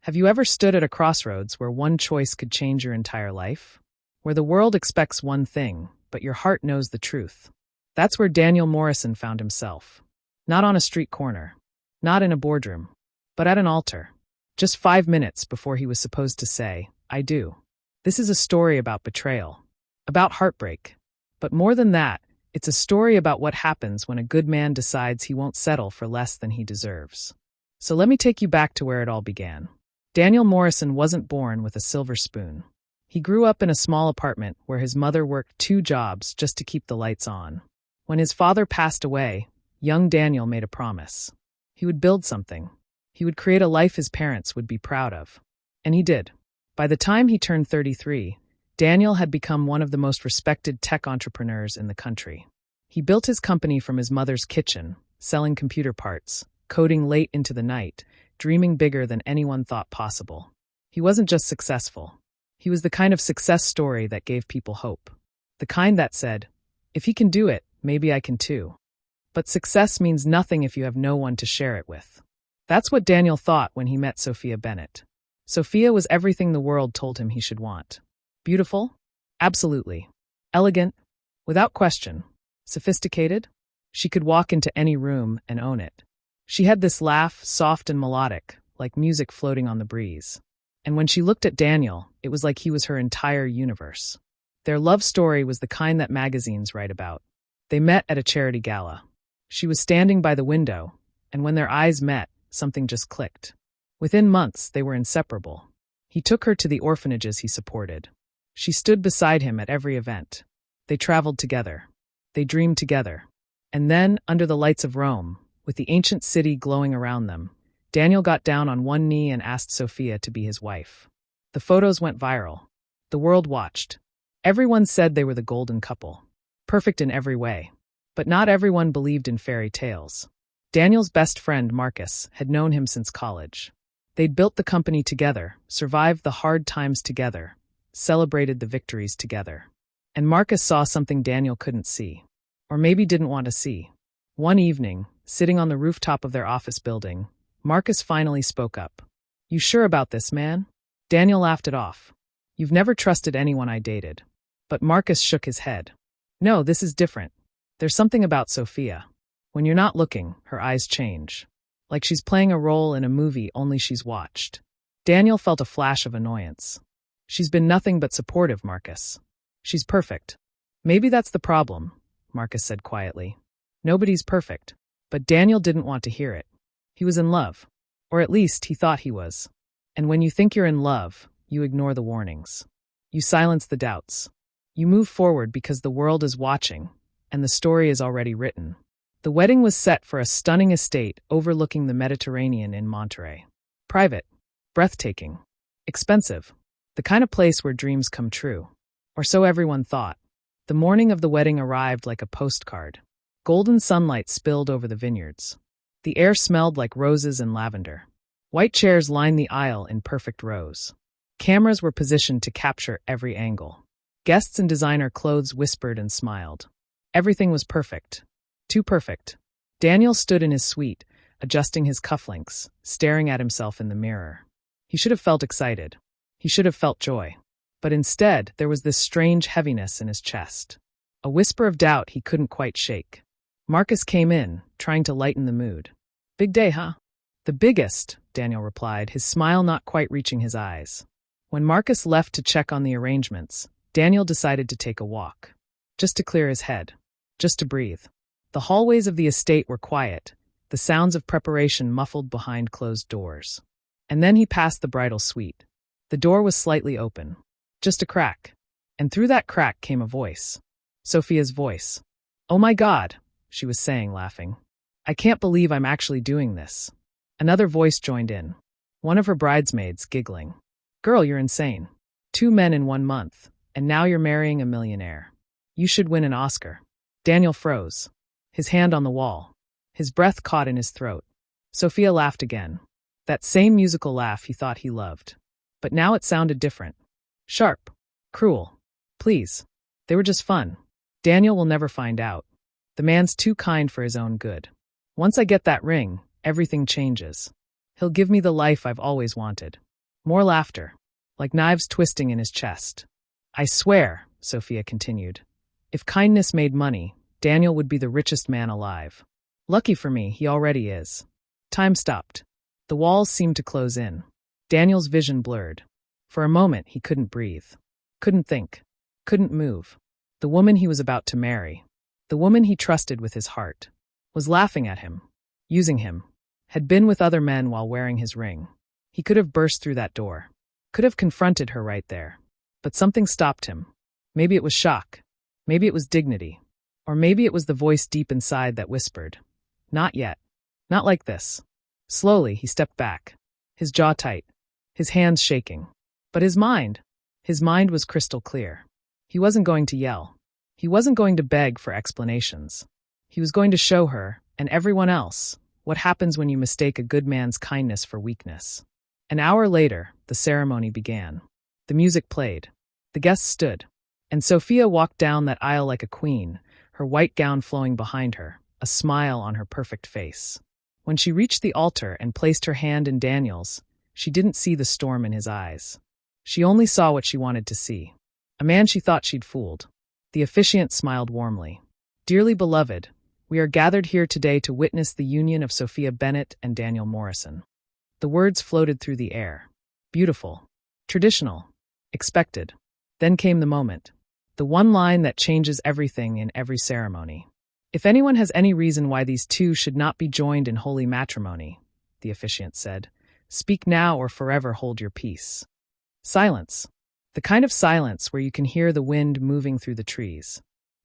Have you ever stood at a crossroads where one choice could change your entire life? Where the world expects one thing, but your heart knows the truth? That's where Daniel Morrison found himself. Not on a street corner, not in a boardroom, but at an altar. Just 5 minutes before he was supposed to say, "I do." This is a story about betrayal, about heartbreak. But more than that, it's a story about what happens when a good man decides he won't settle for less than he deserves. So let me take you back to where it all began. Daniel Morrison wasn't born with a silver spoon. He grew up in a small apartment where his mother worked 2 jobs just to keep the lights on. When his father passed away, young Daniel made a promise. He would build something. He would create a life his parents would be proud of. And he did. By the time he turned 33, Daniel had become one of the most respected tech entrepreneurs in the country. He built his company from his mother's kitchen, selling computer parts, coding late into the night, dreaming bigger than anyone thought possible. He wasn't just successful. He was the kind of success story that gave people hope. The kind that said, if he can do it, maybe I can too. But success means nothing if you have no one to share it with. That's what Daniel thought when he met Sophia Bennett. Sophia was everything the world told him he should want. Beautiful? Absolutely. Elegant? Without question. Sophisticated? She could walk into any room and own it. She had this laugh, soft and melodic, like music floating on the breeze. And when she looked at Daniel, it was like he was her entire universe. Their love story was the kind that magazines write about. They met at a charity gala. She was standing by the window, and when their eyes met, something just clicked. Within months, they were inseparable. He took her to the orphanages he supported. She stood beside him at every event. They traveled together. They dreamed together. And then, under the lights of Rome, with the ancient city glowing around them, Daniel got down on one knee and asked Sophia to be his wife. The photos went viral. The world watched. Everyone said they were the golden couple. Perfect in every way. But not everyone believed in fairy tales. Daniel's best friend, Marcus, had known him since college. They'd built the company together, survived the hard times together, celebrated the victories together. And Marcus saw something Daniel couldn't see. Or maybe didn't want to see. One evening, sitting on the rooftop of their office building, Marcus finally spoke up. "You sure about this, man?" Daniel laughed it off. "You've never trusted anyone I dated." But Marcus shook his head. "No, this is different. There's something about Sophia. When you're not looking, her eyes change. Like she's playing a role in a movie only she's watched." Daniel felt a flash of annoyance. "She's been nothing but supportive, Marcus. She's perfect." "Maybe that's the problem," Marcus said quietly. "Nobody's perfect." But Daniel didn't want to hear it. He was in love. Or at least he thought he was. And when you think you're in love, you ignore the warnings. You silence the doubts. You move forward because the world is watching, and the story is already written. The wedding was set for a stunning estate overlooking the Mediterranean in Monterey. Private, breathtaking, expensive, the kind of place where dreams come true. Or so everyone thought. The morning of the wedding arrived like a postcard. Golden sunlight spilled over the vineyards. The air smelled like roses and lavender. White chairs lined the aisle in perfect rows. Cameras were positioned to capture every angle. Guests in designer clothes whispered and smiled. Everything was perfect. Too perfect. Daniel stood in his suite, adjusting his cufflinks, staring at himself in the mirror. He should have felt excited. He should have felt joy. But instead, there was this strange heaviness in his chest. A whisper of doubt he couldn't quite shake. Marcus came in, trying to lighten the mood. "Big day, huh?" "The biggest," Daniel replied, his smile not quite reaching his eyes. When Marcus left to check on the arrangements, Daniel decided to take a walk. Just to clear his head. Just to breathe. The hallways of the estate were quiet, the sounds of preparation muffled behind closed doors. And then he passed the bridal suite. The door was slightly open. Just a crack. And through that crack came a voice. Sophia's voice. "Oh my God," she was saying, laughing. "I can't believe I'm actually doing this." Another voice joined in. One of her bridesmaids, giggling. "Girl, you're insane. 2 men in 1 month, and now you're marrying a millionaire. You should win an Oscar." Daniel froze. His hand on the wall. His breath caught in his throat. Sophia laughed again. That same musical laugh he thought he loved. But now it sounded different. Sharp. Cruel. Please. They were just fun. Daniel will never find out. The man's too kind for his own good. Once I get that ring, everything changes. He'll give me the life I've always wanted. More laughter, like knives twisting in his chest. I swear, Sophia continued, if kindness made money, Daniel would be the richest man alive. Lucky for me, he already is. Time stopped. The walls seemed to close in. Daniel's vision blurred. For a moment, he couldn't breathe. Couldn't think. Couldn't move. The woman he was about to marry, the woman he trusted with his heart, was laughing at him, using him, had been with other men while wearing his ring. He could have burst through that door, could have confronted her right there. But something stopped him. Maybe it was shock. Maybe it was dignity. Or maybe it was the voice deep inside that whispered, not yet. Not like this. Slowly, he stepped back, his jaw tight, his hands shaking. But his mind was crystal clear. He wasn't going to yell. He wasn't going to beg for explanations. He was going to show her, and everyone else, what happens when you mistake a good man's kindness for weakness. An hour later, the ceremony began. The music played. The guests stood. And Sophia walked down that aisle like a queen, her white gown flowing behind her, a smile on her perfect face. When she reached the altar and placed her hand in Daniel's, she didn't see the storm in his eyes. She only saw what she wanted to see. A man she thought she'd fooled. The officiant smiled warmly. Dearly beloved, we are gathered here today to witness the union of Sophia Bennett and Daniel Morrison. The words floated through the air. Beautiful. Traditional. Expected. Then came the moment. The one line that changes everything in every ceremony. If anyone has any reason why these two should not be joined in holy matrimony, the officiant said, speak now or forever hold your peace. Silence. The kind of silence where you can hear the wind moving through the trees.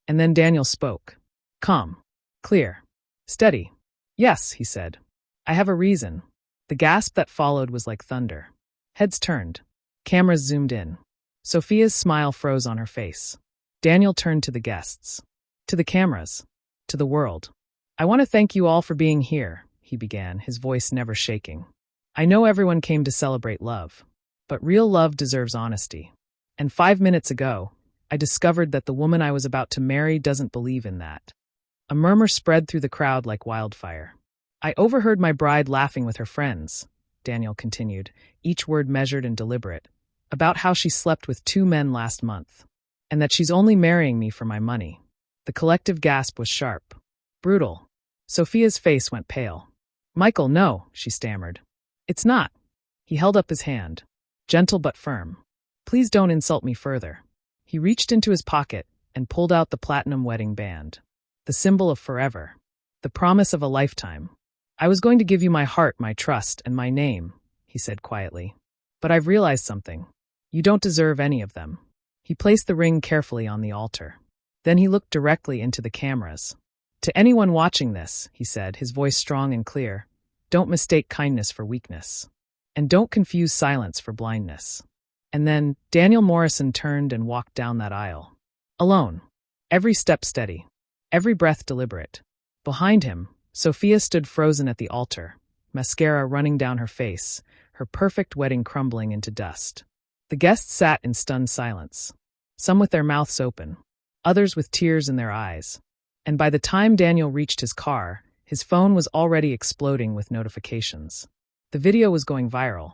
And then Daniel spoke. Calm. Clear. Steady. Yes, he said. I have a reason. The gasp that followed was like thunder. Heads turned. Cameras zoomed in. Sophia's smile froze on her face. Daniel turned to the guests. To the cameras. To the world. I want to thank you all for being here, he began, his voice never shaking. I know everyone came to celebrate love. But real love deserves honesty. And 5 minutes ago, I discovered that the woman I was about to marry doesn't believe in that. A murmur spread through the crowd like wildfire. I overheard my bride laughing with her friends, Daniel continued, each word measured and deliberate, about how she slept with 2 men last month, and that she's only marrying me for my money. The collective gasp was sharp. Brutal. Sophia's face went pale. Michael, no, she stammered. It's not. He held up his hand. Gentle but firm. Please don't insult me further. He reached into his pocket and pulled out the platinum wedding band. The symbol of forever. The promise of a lifetime. I was going to give you my heart, my trust, and my name, he said quietly. But I've realized something. You don't deserve any of them. He placed the ring carefully on the altar. Then he looked directly into the cameras. To anyone watching this, he said, his voice strong and clear, don't mistake kindness for weakness. And don't confuse silence for blindness. And then, Daniel Morrison turned and walked down that aisle. Alone. Every step steady. Every breath deliberate. Behind him, Sophia stood frozen at the altar, mascara running down her face, her perfect wedding crumbling into dust. The guests sat in stunned silence. Some with their mouths open. Others with tears in their eyes. And by the time Daniel reached his car, his phone was already exploding with notifications. The video was going viral.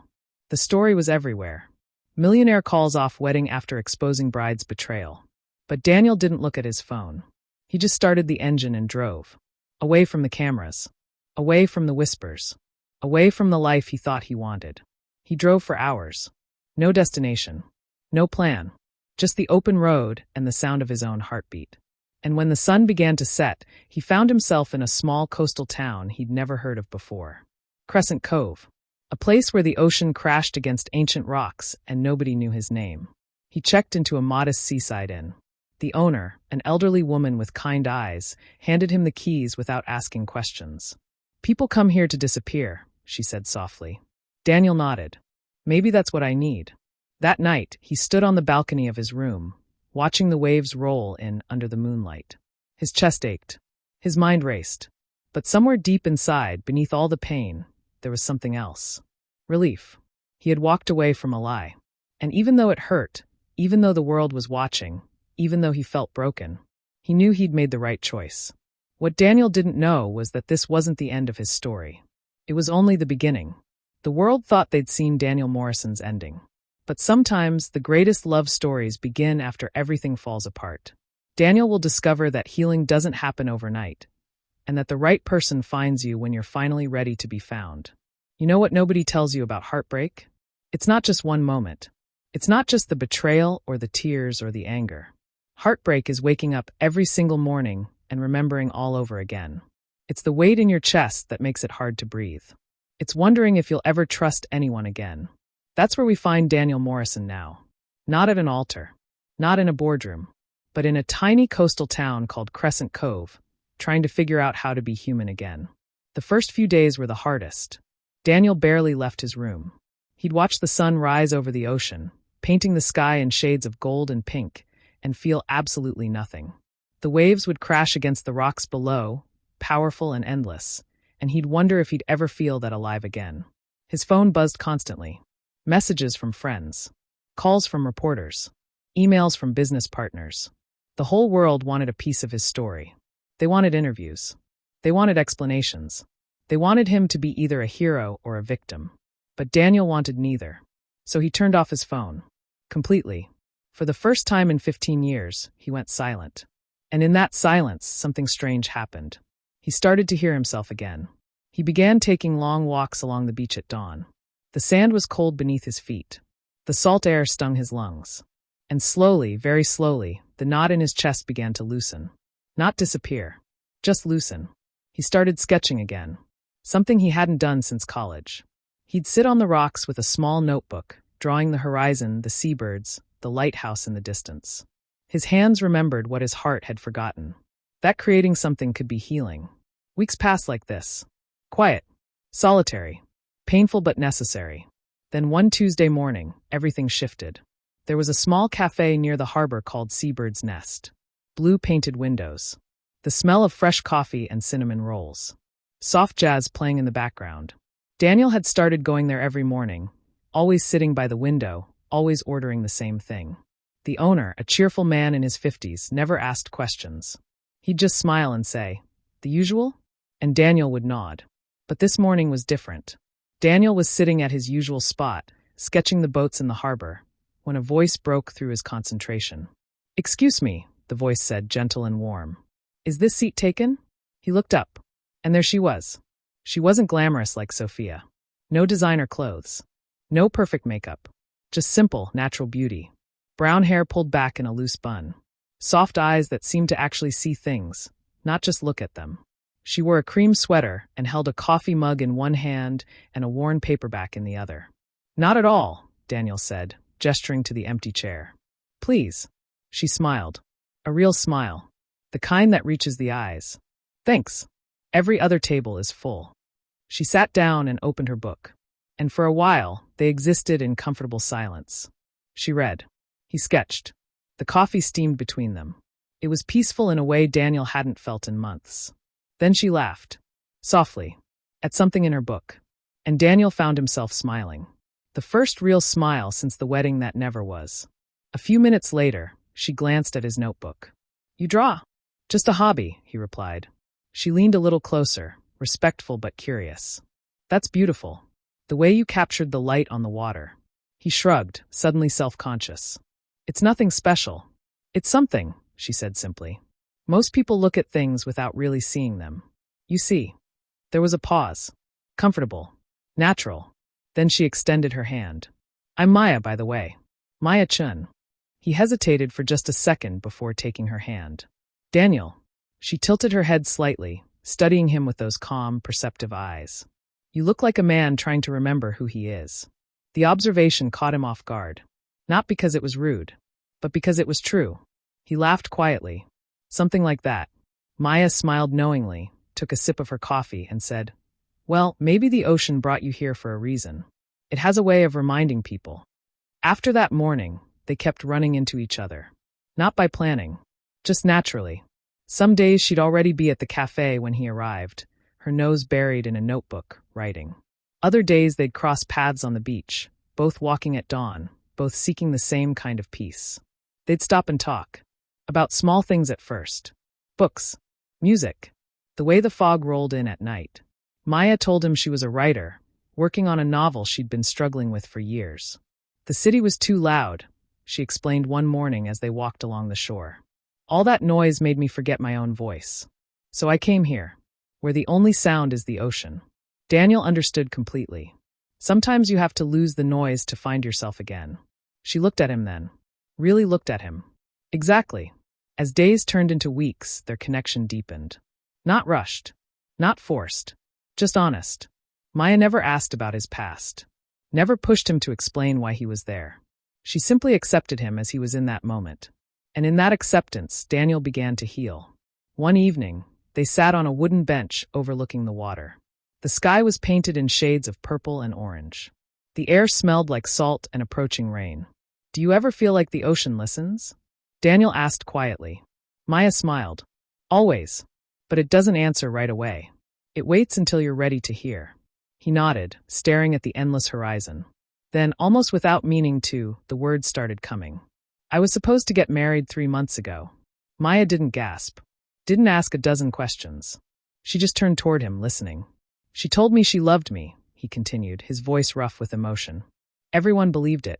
The story was everywhere. Billionaire calls off wedding after exposing bride's betrayal. But Daniel didn't look at his phone. He just started the engine and drove. Away from the cameras. Away from the whispers. Away from the life he thought he wanted. He drove for hours. No destination. No plan. Just the open road and the sound of his own heartbeat. And when the sun began to set, he found himself in a small coastal town he'd never heard of before. Crescent Cove. A place where the ocean crashed against ancient rocks and nobody knew his name. He checked into a modest seaside inn. The owner, an elderly woman with kind eyes, handed him the keys without asking questions. People come here to disappear, she said softly. Daniel nodded. Maybe that's what I need. That night, he stood on the balcony of his room, watching the waves roll in under the moonlight. His chest ached. His mind raced. But somewhere deep inside, beneath all the pain, there was something else. Relief. He had walked away from a lie. And even though it hurt, even though the world was watching, even though he felt broken, he knew he'd made the right choice. What Daniel didn't know was that this wasn't the end of his story. It was only the beginning. The world thought they'd seen Daniel Morrison's ending. But sometimes the greatest love stories begin after everything falls apart. Daniel will discover that healing doesn't happen overnight, and that the right person finds you when you're finally ready to be found. You know what nobody tells you about heartbreak? It's not just one moment. It's not just the betrayal or the tears or the anger. Heartbreak is waking up every single morning and remembering all over again. It's the weight in your chest that makes it hard to breathe. It's wondering if you'll ever trust anyone again. That's where we find Daniel Morrison now. Not at an altar, not in a boardroom, but in a tiny coastal town called Crescent Cove, trying to figure out how to be human again. The first few days were the hardest. Daniel barely left his room. He'd watch the sun rise over the ocean, painting the sky in shades of gold and pink, and feel absolutely nothing. The waves would crash against the rocks below, powerful and endless, and he'd wonder if he'd ever feel that alive again. His phone buzzed constantly. Messages from friends, calls from reporters, emails from business partners. The whole world wanted a piece of his story. They wanted interviews. They wanted explanations. They wanted him to be either a hero or a victim. But Daniel wanted neither. So he turned off his phone. Completely. For the first time in 15 years, he went silent. And in that silence, something strange happened. He started to hear himself again. He began taking long walks along the beach at dawn. The sand was cold beneath his feet. The salt air stung his lungs. And slowly, very slowly, the knot in his chest began to loosen. Not disappear. Just loosen. He started sketching again. Something he hadn't done since college. He'd sit on the rocks with a small notebook, drawing the horizon, the seabirds, the lighthouse in the distance. His hands remembered what his heart had forgotten. That creating something could be healing. Weeks passed like this. Quiet. Solitary. Painful but necessary. Then one Tuesday morning, everything shifted. There was a small cafe near the harbor called Seabird's Nest. Blue-painted windows. The smell of fresh coffee and cinnamon rolls. Soft jazz playing in the background. Daniel had started going there every morning, always sitting by the window, always ordering the same thing. The owner, a cheerful man in his 50s, never asked questions. He'd just smile and say, "The usual?" And Daniel would nod. But this morning was different. Daniel was sitting at his usual spot, sketching the boats in the harbor, when a voice broke through his concentration. "Excuse me," the voice said, gentle and warm. "Is this seat taken?" He looked up, and there she was. She wasn't glamorous like Sophia. No designer clothes. No perfect makeup. Just simple, natural beauty. Brown hair pulled back in a loose bun. Soft eyes that seemed to actually see things, not just look at them. She wore a cream sweater and held a coffee mug in one hand and a worn paperback in the other. "Not at all," Daniel said, gesturing to the empty chair. "Please." She smiled. A real smile. The kind that reaches the eyes. "Thanks. Every other table is full." She sat down and opened her book. And for a while, they existed in comfortable silence. She read. He sketched. The coffee steamed between them. It was peaceful in a way Daniel hadn't felt in months. Then she laughed, softly, at something in her book, and Daniel found himself smiling. The first real smile since the wedding that never was. A few minutes later, she glanced at his notebook. "You draw?" "Just a hobby," he replied. She leaned a little closer, respectful but curious. "That's beautiful. The way you captured the light on the water." He shrugged, suddenly self-conscious. "It's nothing special. It's something," she said simply. "Most people look at things without really seeing them. You see." There was a pause. Comfortable. Natural. Then she extended her hand. "I'm Maya, by the way. Maya Chun." He hesitated for just a second before taking her hand. "Daniel." She tilted her head slightly, studying him with those calm, perceptive eyes. "You look like a man trying to remember who he is." The observation caught him off guard. Not because it was rude, but because it was true. He laughed quietly. Something like that. Maya smiled knowingly, took a sip of her coffee, and said, "Well, maybe the ocean brought you here for a reason. It has a way of reminding people." After that morning, they kept running into each other. Not by planning, just naturally. Some days she'd already be at the cafe when he arrived, her nose buried in a notebook, writing. Other days they'd cross paths on the beach, both walking at dawn, both seeking the same kind of peace. They'd stop and talk. About small things at first. Books. Music. The way the fog rolled in at night. Maya told him she was a writer, working on a novel she'd been struggling with for years. The city was too loud, she explained one morning as they walked along the shore. All that noise made me forget my own voice. So I came here, where the only sound is the ocean. Daniel understood completely. Sometimes you have to lose the noise to find yourself again. She looked at him then. Really looked at him. Exactly. As days turned into weeks, their connection deepened. Not rushed. Not forced. Just honest. Maya never asked about his past. Never pushed him to explain why he was there. She simply accepted him as he was in that moment. And in that acceptance, Daniel began to heal. One evening, they sat on a wooden bench overlooking the water. The sky was painted in shades of purple and orange. The air smelled like salt and approaching rain. Do you ever feel like the ocean listens? Daniel asked quietly. Maya smiled. Always. But it doesn't answer right away. It waits until you're ready to hear. He nodded, staring at the endless horizon. Then, almost without meaning to, the words started coming. I was supposed to get married 3 months ago. Maya didn't gasp. Didn't ask a dozen questions. She just turned toward him, listening. She told me she loved me, he continued, his voice rough with emotion. Everyone believed it.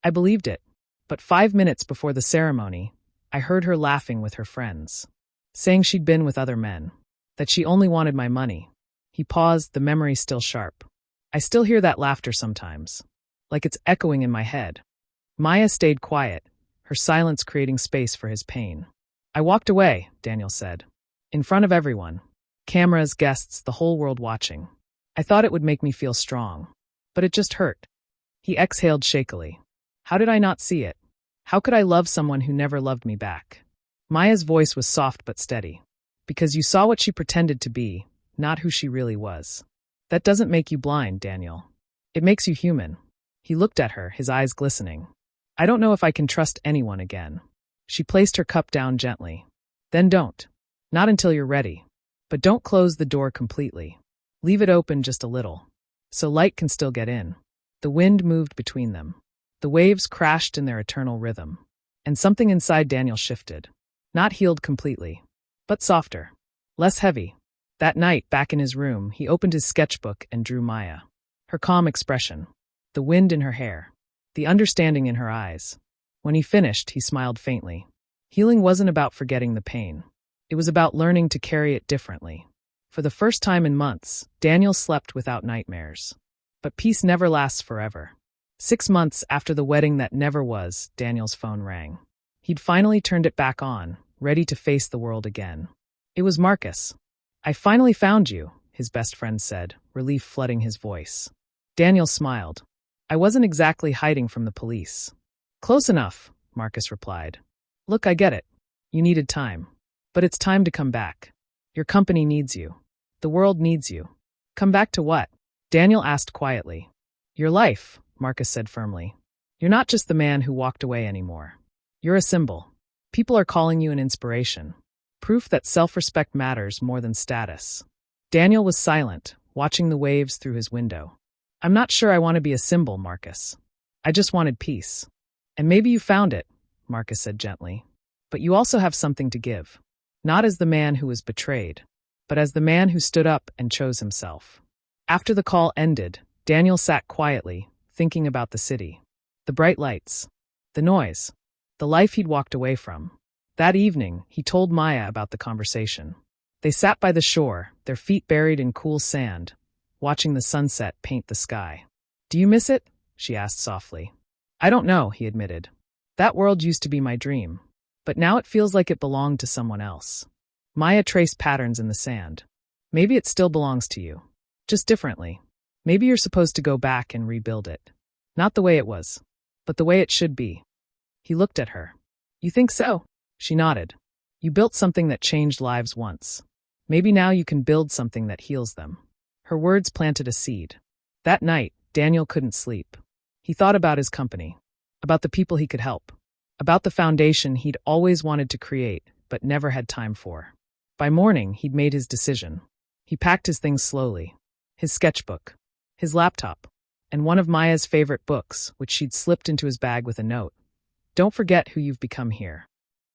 I believed it. But 5 minutes before the ceremony, I heard her laughing with her friends. Saying she'd been with other men. That she only wanted my money. He paused, the memory still sharp. I still hear that laughter sometimes. Like it's echoing in my head. Maya stayed quiet, her silence creating space for his pain. I walked away, Daniel said. In front of everyone. Cameras, guests, the whole world watching. I thought it would make me feel strong. But it just hurt. He exhaled shakily. How did I not see it? How could I love someone who never loved me back? Maya's voice was soft but steady. Because you saw what she pretended to be, not who she really was. That doesn't make you blind, Daniel. It makes you human. He looked at her, his eyes glistening. I don't know if I can trust anyone again. She placed her cup down gently. Then don't. Not until you're ready. But don't close the door completely. Leave it open just a little. So light can still get in. The wind moved between them. The waves crashed in their eternal rhythm. And something inside Daniel shifted. Not healed completely. But softer. Less heavy. That night, back in his room, he opened his sketchbook and drew Maya. Her calm expression. The wind in her hair. The understanding in her eyes. When he finished, he smiled faintly. Healing wasn't about forgetting the pain. It was about learning to carry it differently. For the first time in months, Daniel slept without nightmares. But peace never lasts forever. 6 months after the wedding that never was, Daniel's phone rang. He'd finally turned it back on, ready to face the world again. It was Marcus. I finally found you, his best friend said, relief flooding his voice. Daniel smiled. I wasn't exactly hiding from the police. Close enough, Marcus replied. Look, I get it. You needed time. But it's time to come back. Your company needs you. The world needs you. Come back to what? Daniel asked quietly. Your life, Marcus said firmly. You're not just the man who walked away anymore. You're a symbol. People are calling you an inspiration. Proof that self-respect matters more than status. Daniel was silent, watching the waves through his window. I'm not sure I want to be a symbol, Marcus. I just wanted peace. And maybe you found it, Marcus said gently. But you also have something to give. Not as the man who was betrayed, but as the man who stood up and chose himself. After the call ended, Daniel sat quietly, thinking about the city. The bright lights. The noise. The life he'd walked away from. That evening, he told Maya about the conversation. They sat by the shore, their feet buried in cool sand, watching the sunset paint the sky. Do you miss it? She asked softly. I don't know, he admitted. That world used to be my dream. But now it feels like it belonged to someone else. Maya traced patterns in the sand. Maybe it still belongs to you. Just differently. Maybe you're supposed to go back and rebuild it. Not the way it was, but the way it should be. He looked at her. You think so? She nodded. You built something that changed lives once. Maybe now you can build something that heals them. Her words planted a seed. That night, Daniel couldn't sleep. He thought about his company. About the people he could help. About the foundation he'd always wanted to create, but never had time for. By morning, he'd made his decision. He packed his things slowly. His sketchbook. His laptop. And one of Maya's favorite books, which she'd slipped into his bag with a note. Don't forget who you've become here.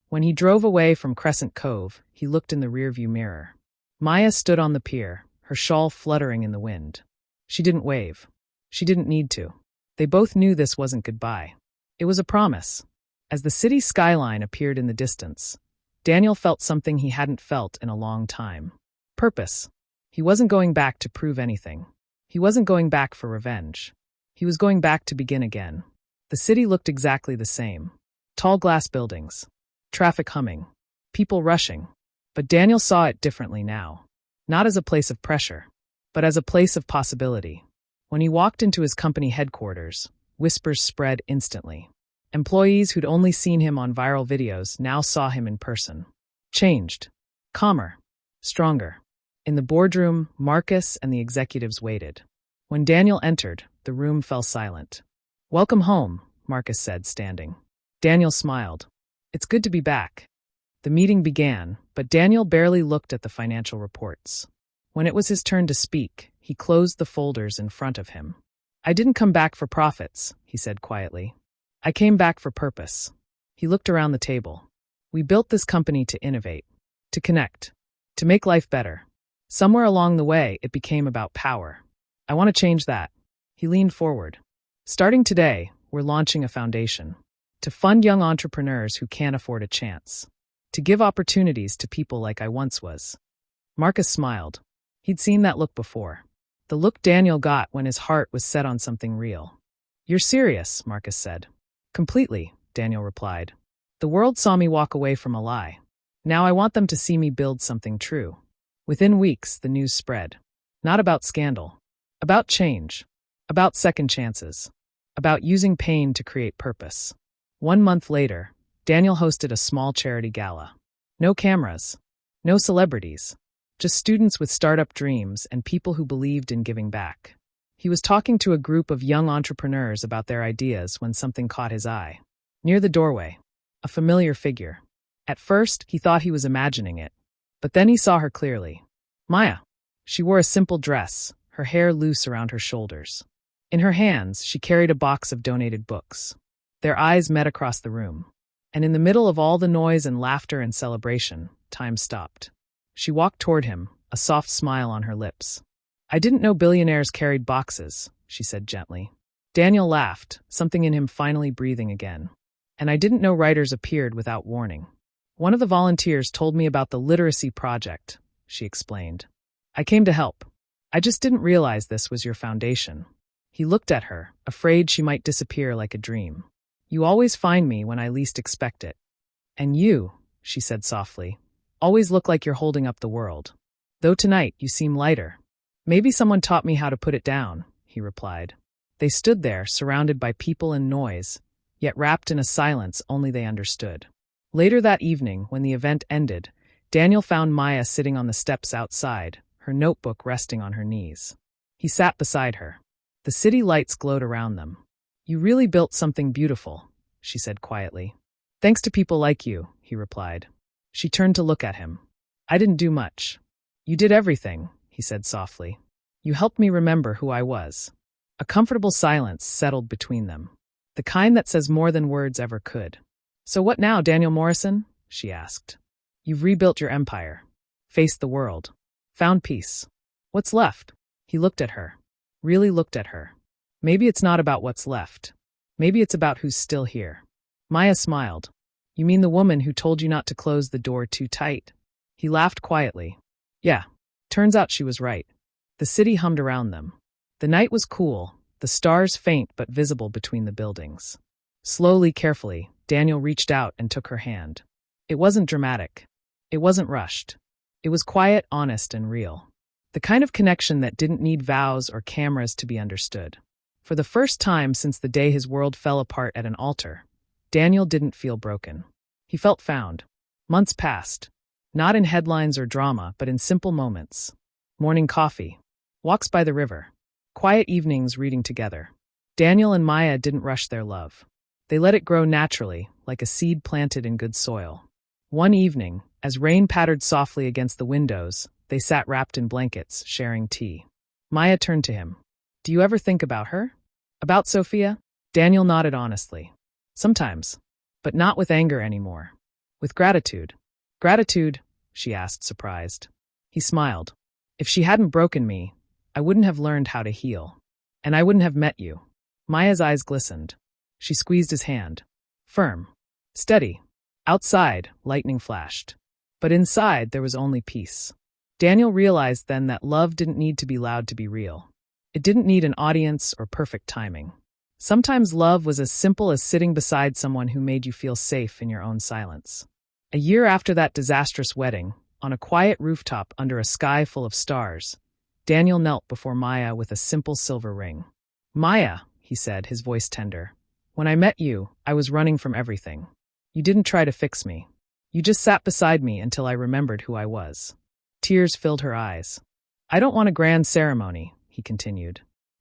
When he drove away from Crescent Cove, he looked in the rearview mirror. Maya stood on the pier, her shawl fluttering in the wind. She didn't wave. She didn't need to. They both knew this wasn't goodbye. It was a promise. As the city skyline appeared in the distance, Daniel felt something he hadn't felt in a long time. Purpose. He wasn't going back to prove anything. He wasn't going back for revenge. He was going back to begin again. The city looked exactly the same. Tall glass buildings. Traffic humming. People rushing. But Daniel saw it differently now. Not as a place of pressure, but as a place of possibility. When he walked into his company headquarters, whispers spread instantly. Employees who'd only seen him on viral videos now saw him in person. Changed. Calmer. Stronger. In the boardroom, Marcus and the executives waited. When Daniel entered, the room fell silent. "Welcome home," Marcus said, standing. Daniel smiled. "It's good to be back." The meeting began, but Daniel barely looked at the financial reports. When it was his turn to speak, he closed the folders in front of him. "I didn't come back for profits," he said quietly. "I came back for purpose." He looked around the table. "We built this company to innovate, to connect, to make life better. Somewhere along the way, it became about power. I want to change that." He leaned forward. "Starting today, we're launching a foundation to fund young entrepreneurs who can't afford a chance, to give opportunities to people like I once was." Marcus smiled. He'd seen that look before. The look Daniel got when his heart was set on something real. "You're serious," Marcus said. "Completely," Daniel replied. "The world saw me walk away from a lie. Now I want them to see me build something true." Within weeks, the news spread. Not about scandal. About change. About second chances. About using pain to create purpose. 1 month later, Daniel hosted a small charity gala. No cameras. No celebrities. Just students with startup dreams and people who believed in giving back. He was talking to a group of young entrepreneurs about their ideas when something caught his eye. Near the doorway, a familiar figure. At first, he thought he was imagining it. But then he saw her clearly. Maya. She wore a simple dress, her hair loose around her shoulders. In her hands, she carried a box of donated books. Their eyes met across the room. And in the middle of all the noise and laughter and celebration, time stopped. She walked toward him, a soft smile on her lips. "I didn't know billionaires carried boxes," she said gently. Daniel laughed, something in him finally breathing again. "And I didn't know writers appeared without warning. One of the volunteers told me about the literacy project," she explained. "I came to help. I just didn't realize this was your foundation." He looked at her, afraid she might disappear like a dream. "You always find me when I least expect it. And you," she said softly, "always look like you're holding up the world. Though tonight you seem lighter." "Maybe someone taught me how to put it down," he replied. They stood there, surrounded by people and noise, yet wrapped in a silence only they understood. Later that evening, when the event ended, Daniel found Maya sitting on the steps outside, her notebook resting on her knees. He sat beside her. The city lights glowed around them. "You really built something beautiful," she said quietly. "Thanks to people like you," he replied. She turned to look at him. "I didn't do much." "You did everything," he said softly. "You helped me remember who I was." A comfortable silence settled between them, the kind that says more than words ever could. "So what now, Daniel Morrison?" she asked. "You've rebuilt your empire, faced the world, found peace. What's left?" He looked at her, really looked at her. "Maybe it's not about what's left. Maybe it's about who's still here." Maya smiled. "You mean the woman who told you not to close the door too tight?" He laughed quietly. "Yeah, turns out she was right." The city hummed around them. The night was cool, the stars faint but visible between the buildings. Slowly, carefully, Daniel reached out and took her hand. It wasn't dramatic. It wasn't rushed. It was quiet, honest, and real. The kind of connection that didn't need vows or cameras to be understood. For the first time since the day his world fell apart at an altar, Daniel didn't feel broken. He felt found. Months passed. Not in headlines or drama, but in simple moments. Morning coffee. Walks by the river. Quiet evenings reading together. Daniel and Maya didn't rush their love. They let it grow naturally, like a seed planted in good soil. One evening, as rain pattered softly against the windows, they sat wrapped in blankets, sharing tea. Maya turned to him. "Do you ever think about her? About Sophia?" Daniel nodded honestly. "Sometimes. But not with anger anymore. With gratitude." "Gratitude?" she asked, surprised. He smiled. "If she hadn't broken me, I wouldn't have learned how to heal. And I wouldn't have met you. Maya's eyes glistened. She squeezed his hand. Firm. Steady. Outside, lightning flashed. But inside, there was only peace. Daniel realized then that love didn't need to be loud to be real. It didn't need an audience or perfect timing. Sometimes love was as simple as sitting beside someone who made you feel safe in your own silence. A year after that disastrous wedding, on a quiet rooftop under a sky full of stars, Daniel knelt before Maya with a simple silver ring. Maya, he said, his voice tender, when I met you, I was running from everything. You didn't try to fix me. You just sat beside me until I remembered who I was. Tears filled her eyes. I don't want a grand ceremony, he continued.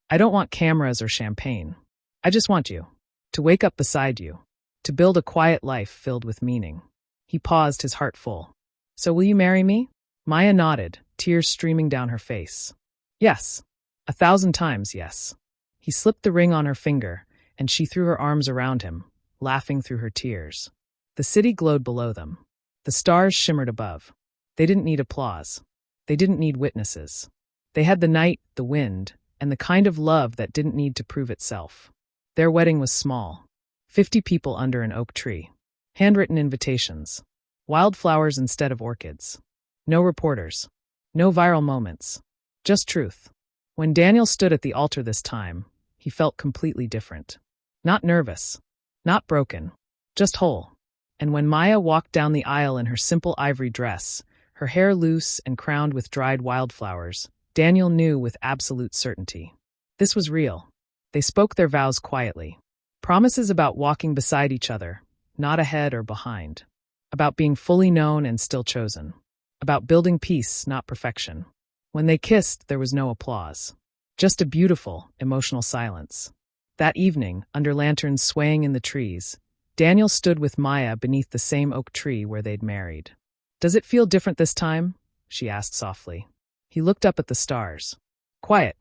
I don't want cameras or champagne. I just want you. To wake up beside you. To build a quiet life filled with meaning. He paused, his heart full. So will you marry me? Maya nodded, tears streaming down her face. Yes. 1,000 times yes. He slipped the ring on her finger, and she threw her arms around him, laughing through her tears. The city glowed below them. The stars shimmered above. They didn't need applause. They didn't need witnesses. They had the night, the wind, and the kind of love that didn't need to prove itself. Their wedding was small. 50 people under an oak tree. Handwritten invitations. Wildflowers instead of orchids. No reporters. No viral moments. Just truth. When Daniel stood at the altar this time, he felt completely different. Not nervous. Not broken. Just whole. And when Maya walked down the aisle in her simple ivory dress, her hair loose and crowned with dried wildflowers, Daniel knew with absolute certainty. This was real. They spoke their vows quietly. Promises about walking beside each other, not ahead or behind. About being fully known and still chosen. About building peace, not perfection. When they kissed, there was no applause. Just a beautiful, emotional silence. That evening, under lanterns swaying in the trees, Daniel stood with Maya beneath the same oak tree where they'd married. Does it feel different this time? She asked softly. He looked up at the stars. Quiet.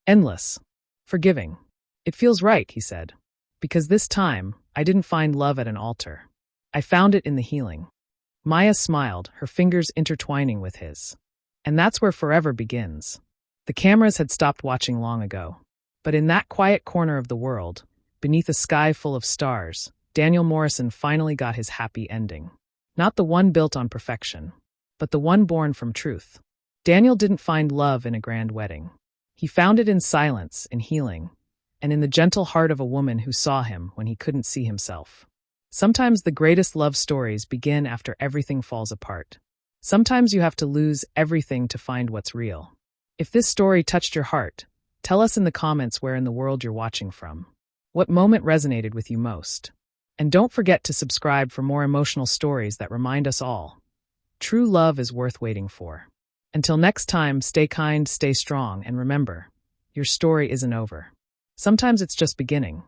Endless. Forgiving. It feels right, he said. Because this time, I didn't find love at an altar. I found it in the healing. Maya smiled, her fingers intertwining with his. And that's where forever begins. The cameras had stopped watching long ago. But in that quiet corner of the world, beneath a sky full of stars, Daniel Morrison finally got his happy ending. Not the one built on perfection, but the one born from truth. Daniel didn't find love in a grand wedding. He found it in silence, in healing, and in the gentle heart of a woman who saw him when he couldn't see himself. Sometimes the greatest love stories begin after everything falls apart. Sometimes you have to lose everything to find what's real. If this story touched your heart, tell us in the comments where in the world you're watching from. What moment resonated with you most? And don't forget to subscribe for more emotional stories that remind us all. True love is worth waiting for. Until next time, stay kind, stay strong, and remember, your story isn't over. Sometimes it's just beginning.